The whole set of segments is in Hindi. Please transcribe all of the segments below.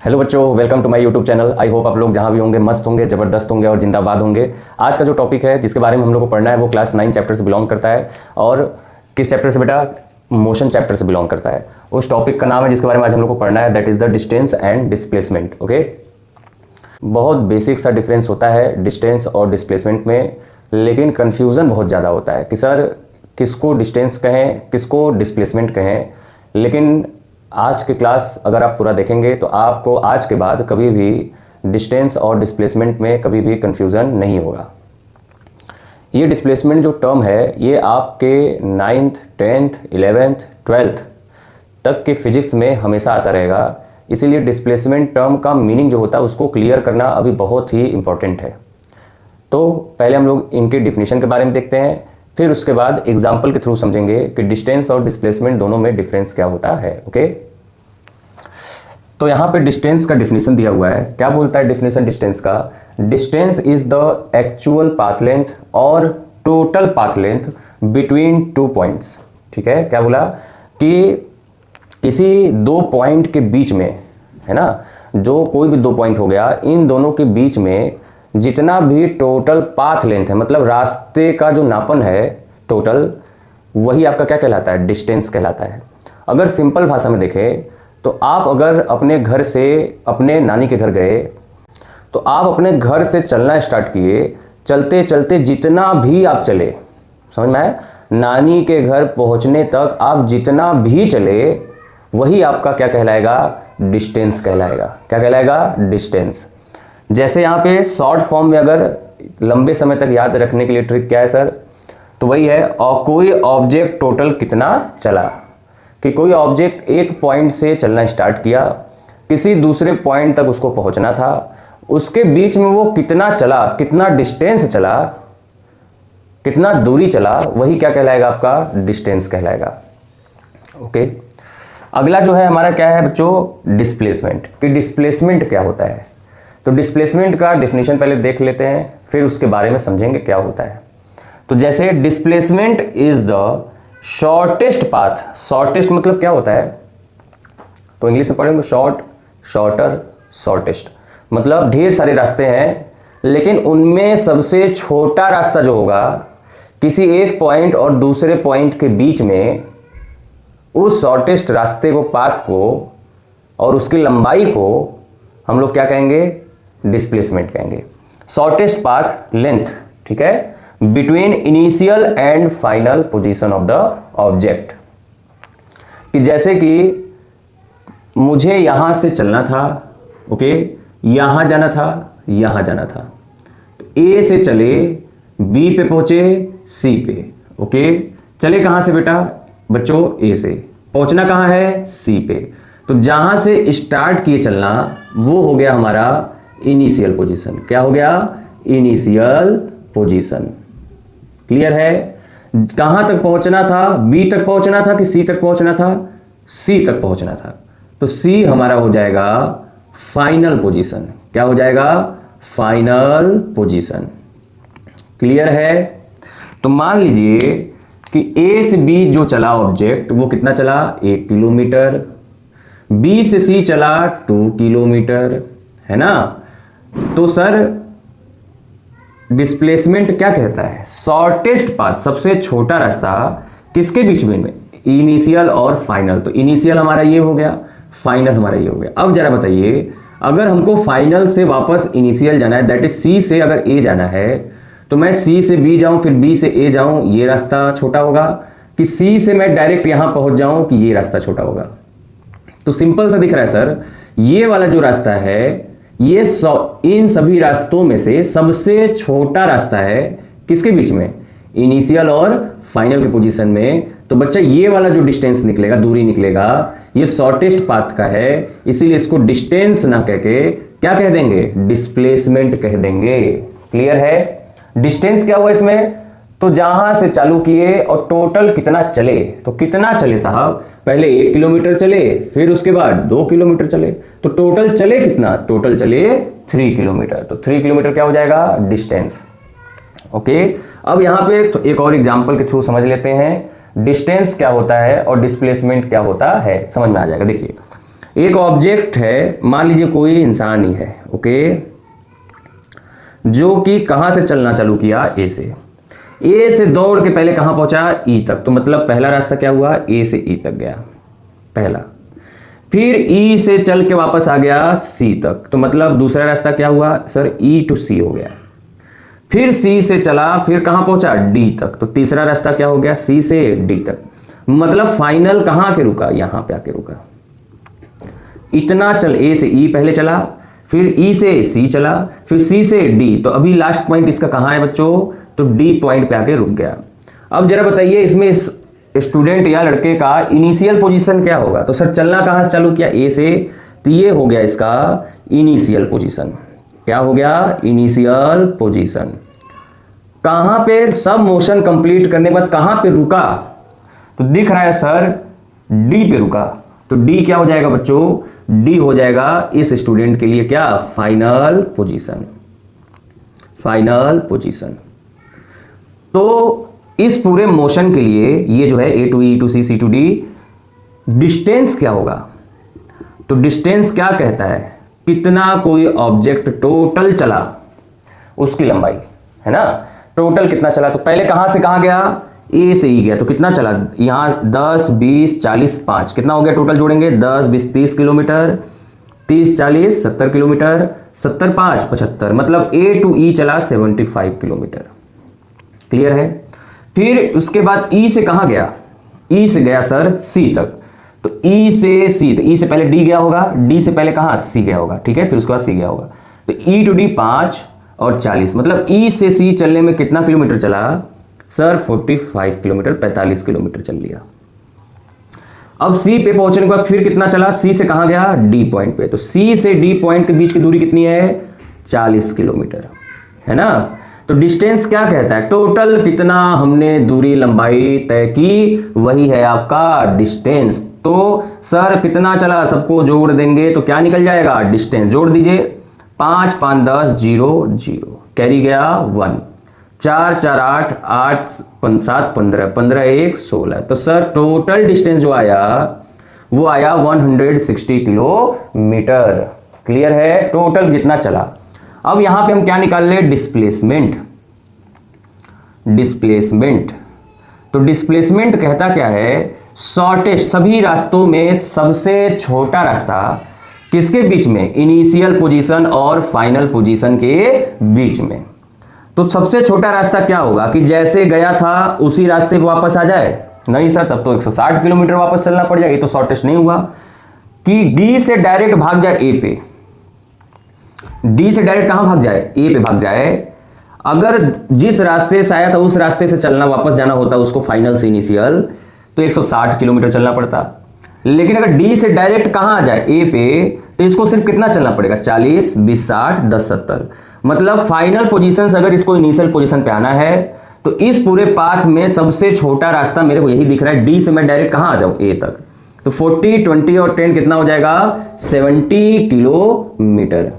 हेलो बच्चों, welcome to my YouTube channel. I hope आप लोग जहाँ भी होंगे मस्त होंगे, ज़बरदस्त होंगे और जिंदाबाद होंगे। आज का जो टॉपिक है जिसके बारे में हम लोग को पढ़ना है वो क्लास 9 चैप्टर से बिलोंग करता है। और किस चैप्टर से बेटा? मोशन चैप्टर से बिलोंग करता है। उस टॉपिक का नाम है जिसके बारे में आज हम लोग को पढ़ना है, that is the distance and displacement. Okay, बहुत बेसिक सा डिफरेंस होता है डिस्टेंस और डिस्प्लेसमेंट में, लेकिन कन्फ्यूज़न बहुत ज़्यादा होता है कि सर किसको डिस्टेंस कहें, किसको डिस्प्लेसमेंट कहें। लेकिन आज की क्लास अगर आप पूरा देखेंगे तो आपको आज के बाद कभी भी डिस्टेंस और डिस्प्लेसमेंट में कभी भी कन्फ्यूज़न नहीं होगा। ये डिस्प्लेसमेंट जो टर्म है ये आपके 9th, 10th, 11th, 12th तक के फिजिक्स में हमेशा आता रहेगा। इसीलिए डिस्प्लेसमेंट टर्म का मीनिंग जो होता है उसको क्लियर करना अभी बहुत ही इम्पोर्टेंट है। तो पहले हम लोग इनके डिफिनीशन के बारे में देखते हैं, फिर उसके बाद एग्जाम्पल के थ्रू समझेंगे कि डिस्टेंस और डिस्प्लेसमेंट दोनों में डिफरेंस क्या होता है। ओके, तो यहाँ पे डिस्टेंस का डिफिनीशन दिया हुआ है। क्या बोलता है डिफिनीशन डिस्टेंस का? Distance is the actual path length और total path length between two points. ठीक है, क्या बोला कि किसी दो पॉइंट के बीच में, है ना, जो कोई भी दो पॉइंट हो गया, इन दोनों के बीच में जितना भी टोटल पाथ लेंथ है, मतलब रास्ते का जो नापन है टोटल, वही आपका क्या कहलाता है? डिस्टेंस कहलाता है। अगर सिंपल भाषा में देखें तो आप अगर अपने घर से अपने नानी के घर गए तो आप अपने घर से चलना स्टार्ट किए, चलते चलते जितना भी आप चले, समझ में आया, नानी के घर पहुंचने तक आप जितना भी चले वही आपका क्या कहलाएगा? डिस्टेंस कहलाएगा। क्या कहलाएगा? डिस्टेंस। जैसे यहाँ पे शॉर्ट फॉर्म में अगर लंबे समय तक याद रखने के लिए ट्रिक क्या है सर? तो वही है, और कोई ऑब्जेक्ट टोटल कितना चला, कि कोई ऑब्जेक्ट एक पॉइंट से चलना स्टार्ट किया, किसी दूसरे पॉइंट तक उसको पहुंचना था, उसके बीच में वो कितना चला, कितना डिस्टेंस चला, कितना दूरी चला, वही क्या कहलाएगा? आपका डिस्टेंस कहलाएगा। ओके, अगला जो है हमारा क्या है बच्चों? डिस्प्लेसमेंट। कि डिस्प्लेसमेंट क्या होता है? तो डिस्प्लेसमेंट का डेफिनेशन पहले देख लेते हैं, फिर उसके बारे में समझेंगे क्या होता है। तो जैसे displacement is the shortest path. Shortest मतलब क्या होता है? तो इंग्लिश में पढ़ेंगे शॉर्ट, शॉर्टर, शॉर्टेस्ट। मतलब ढेर सारे रास्ते हैं, लेकिन उनमें सबसे छोटा रास्ता जो होगा किसी एक पॉइंट और दूसरे पॉइंट के बीच में, उस शॉर्टेस्ट रास्ते को, पाथ को और उसकी लंबाई को हम लोग क्या कहेंगे? डिस्प्लेसमेंट कहेंगे। शॉर्टेस्ट पाथ लेंथ, ठीक है, between initial and final position of the object. कि जैसे कि मुझे यहां से चलना था, ओके, यहां जाना था, यहां जाना था, तो ए से चले, बी पे पहुंचे, सी पे। ओके, चले कहां से बेटा बच्चों? ए से। पहुंचना कहां है? सी पे। तो जहां से स्टार्ट किए चलना वो हो गया हमारा इनिशियल पोजीशन। क्या हो गया? Initial position. क्लियर है? कहां तक पहुंचना था? बी तक पहुंचना था कि सी तक पहुंचना था? सी तक पहुंचना था। तो सी हमारा हो जाएगा फाइनल पोजीशन। क्या हो जाएगा? Final position. क्लियर है? तो मान लीजिए कि ए से बी जो चला ऑब्जेक्ट वो कितना चला? 1 किलोमीटर। बी से सी चला 2 किलोमीटर, है ना। तो सर डिस्प्लेसमेंट क्या कहता है? शॉर्टेस्ट पाथ, सबसे छोटा रास्ता किसके बीच में? इनिशियल और फाइनल। तो इनिशियल हमारा ये हो गया, फाइनल हमारा ये हो गया। अब जरा बताइए, अगर हमको फाइनल से वापस इनिशियल जाना है, दैट इज सी से अगर ए जाना है, तो मैं सी से बी जाऊं फिर बी से ए जाऊं, ये रास्ता छोटा होगा, कि सी से मैं डायरेक्ट यहां पहुंच जाऊं, कि ये रास्ता छोटा होगा। तो सिंपल सा दिख रहा है सर, ये वाला जो रास्ता है ये इन सभी रास्तों में से सबसे छोटा रास्ता है। किसके बीच में? इनिशियल और फाइनल के पोजीशन में। तो बच्चा ये वाला जो डिस्टेंस निकलेगा, दूरी निकलेगा, ये शॉर्टेस्ट पाथ का है, इसीलिए इसको डिस्टेंस ना कह के क्या कह देंगे? डिस्प्लेसमेंट कह देंगे। क्लियर है? डिस्टेंस क्या हुआ इसमें? तो जहां से चालू किए और टोटल कितना चले। तो कितना चले साहब? पहले 1 किलोमीटर चले, फिर उसके बाद 2 किलोमीटर चले, तो टोटल चले कितना? टोटल चले 3 किलोमीटर। तो 3 किलोमीटर क्या हो जाएगा? डिस्टेंस। ओके, अब यहाँ पे तो एक और एग्जांपल के थ्रू समझ लेते हैं डिस्टेंस क्या होता है और डिस्प्लेसमेंट क्या होता है, समझ में आ जाएगा। देखिए एक ऑब्जेक्ट है, मान लीजिए कोई इंसान ही है, ओके, जो कि कहां से चलना चालू किया, ए से दौड़ के पहले कहां पहुंचा, ई तक। तो मतलब पहला रास्ता क्या हुआ, ए से ई तक गया पहला, फिर ई से चल के वापस आ गया सी तक। तो मतलब दूसरा रास्ता क्या हुआ सर, ई टू सी हो गया। फिर सी से चला, फिर कहां पहुंचा, डी तक। तो तीसरा रास्ता क्या हो गया, सी से डी तक। मतलब फाइनल कहां के रुका, यहां पे आके रुका। इतना चल, ए से ई पहले चला, फिर ई से सी चला, फिर सी से डी। तो अभी लास्ट पॉइंट इसका कहां है बच्चों, तो डी पॉइंट पे आके रुक गया। अब जरा बताइए इसमें इस स्टूडेंट या लड़के का इनिशियल पोजीशन क्या होगा। तो सर चलना कहां से चालू किया, ए से, तो ये हो गया इसका इनिशियल पोजीशन। क्या हो गया, इनिशियल पोजीशन। कहां पे सब मोशन कंप्लीट करने के बाद कहां पे रुका, तो दिख रहा है सर डी पे रुका। तो डी क्या हो जाएगा बच्चों, डी हो जाएगा इस स्टूडेंट के लिए क्या, फाइनल पोजीशन। Final position. तो इस पूरे मोशन के लिए ये जो है A to E to C C to D, distance क्या होगा, तो डिस्टेंस क्या कहता है, कितना कोई ऑब्जेक्ट टोटल चला उसकी लंबाई, है ना। टोटल कितना चला, तो पहले कहां से कहां गया, ए से ई गया, तो कितना चला, यहां 10 20 40 5, कितना हो गया टोटल जोड़ेंगे, 10 20 30 किलोमीटर, 30 40 70 किलोमीटर, 70 5 75, मतलब ए टू ई चला 75 किलोमीटर। क्लियर है। फिर उसके बाद ई से कहां गया, ई से गया सर सी तक। तो ई से सी, तो ई से पहले डी गया होगा, डी से पहले कहां, सी गया होगा, ठीक है, फिर उसके बाद सी गया होगा। तो ई टू डी 5 और 40, मतलब ई से सी चलने में कितना किलोमीटर चला सर, 45 किलोमीटर, 45 किलोमीटर चल लिया। अब सी पे पहुंचने के बाद फिर कितना चला, सी से कहां गया, डी पॉइंट पे। तो सी से डी पॉइंट के बीच की दूरी कितनी है, 40 किलोमीटर, है ना। तो डिस्टेंस क्या कहता है, टोटल कितना हमने दूरी लंबाई तय की, वही है आपका डिस्टेंस। तो सर कितना चला, सबको जोड़ देंगे तो क्या निकल जाएगा, डिस्टेंस जोड़ दीजिए, 5 5 10 0 0, कैरी गया 1, 4 4 8 8 7 15 15 1 16। तो सर टोटल डिस्टेंस जो आया वो आया 160 किलोमीटर। क्लियर है, टोटल जितना चला। अब यहां पे हम क्या निकाल ले, डिस्प्लेसमेंट। डिस्प्लेसमेंट, तो डिस्प्लेसमेंट कहता क्या है, शॉर्टेस्ट, सभी रास्तों में सबसे छोटा रास्ता किसके बीच में, इनिशियल पोजीशन और फाइनल पोजीशन के बीच में। तो सबसे छोटा रास्ता क्या होगा कि जैसे गया था उसी रास्ते पे वापस आ जाए, नहीं सर तब तो 160 किलोमीटर वापस चलना पड़ जाएगा, ये तो शॉर्टेस्ट नहीं हुआ। कि डी से डायरेक्ट भाग जाए ए पे, डी से डायरेक्ट कहां भाग जाए, ए पे भाग जाए। अगर जिस रास्ते से आया था उस रास्ते से चलना, वापस जाना होता उसको फाइनल से इनिशियल, तो 160 किलोमीटर चलना पड़ता। लेकिन अगर डी से डायरेक्ट कहां आ जाए, ए पे, तो इसको सिर्फ कितना चलना पड़ेगा, 40 20 60 10 70। मतलब फाइनल पोजीशन से अगर इसको इनिशियल पोजीशन पे आना है तो इस पूरे पाथ में सबसे छोटा रास्ता मेरे को यही दिख रहा है, डी से मैं डायरेक्ट कहां आ जाऊं, ए तक। तो 40 20 और 10 कितना हो जाएगा, 70 किलोमीटर।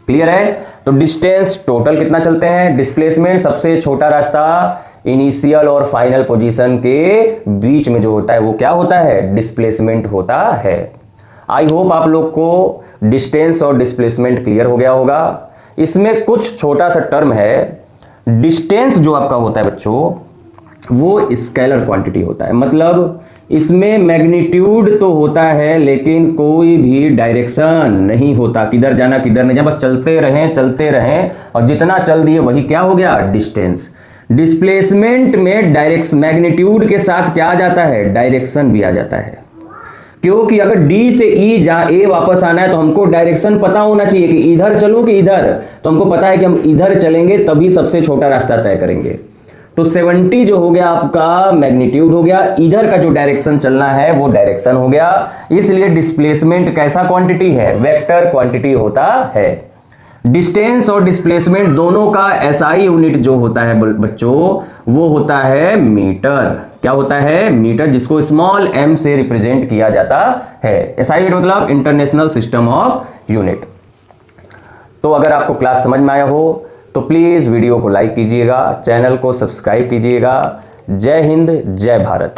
क्लियर है। तो डिस्टेंस टोटल कितना चलते हैं, डिस्प्लेसमेंट सबसे छोटा रास्ता इनिशियल और फाइनल पोजीशन के बीच में जो होता है वो क्या होता है, डिस्प्लेसमेंट होता है। आई होप आप लोग को डिस्टेंस और डिस्प्लेसमेंट क्लियर हो गया होगा। इसमें कुछ छोटा सा टर्म है, डिस्टेंस जो आपका होता है बच्चों वो स्केलर क्वांटिटी होता है, मतलब इसमें मैग्नीट्यूड तो होता है लेकिन कोई भी डायरेक्शन नहीं होता, किधर जाना किधर नहीं जाना, बस चलते रहें और जितना चल दिए वही क्या हो गया, डिस्टेंस। डिस्प्लेसमेंट में डायरेक्शन, मैग्नीट्यूड के साथ क्या आ जाता है, डायरेक्शन भी आ जाता है। क्योंकि अगर डी से ई जहां ए वापस आना है तो हमको डायरेक्शन पता होना चाहिए कि इधर चलो कि इधर, तो हमको पता है कि हम इधर चलेंगे तभी सबसे छोटा रास्ता तय करेंगे। तो 70 जो हो गया आपका मैग्नीट्यूड हो गया, इधर का जो डायरेक्शन चलना है वो डायरेक्शन हो गया। इसलिए डिस्प्लेसमेंट कैसा क्वांटिटी है, वेक्टर क्वांटिटी होता है। डिस्टेंस और डिस्प्लेसमेंट दोनों का एसआई यूनिट जो होता है बच्चों वो होता है मीटर। क्या होता है, मीटर, जिसको स्मॉल m से रिप्रेजेंट किया जाता है। एसआई यूनिट मतलब इंटरनेशनल सिस्टम ऑफ यूनिट। तो अगर आपको क्लास समझ में आया हो तो प्लीज वीडियो को लाइक कीजिएगा, चैनल को सब्सक्राइब कीजिएगा। जय हिंद, जय भारत।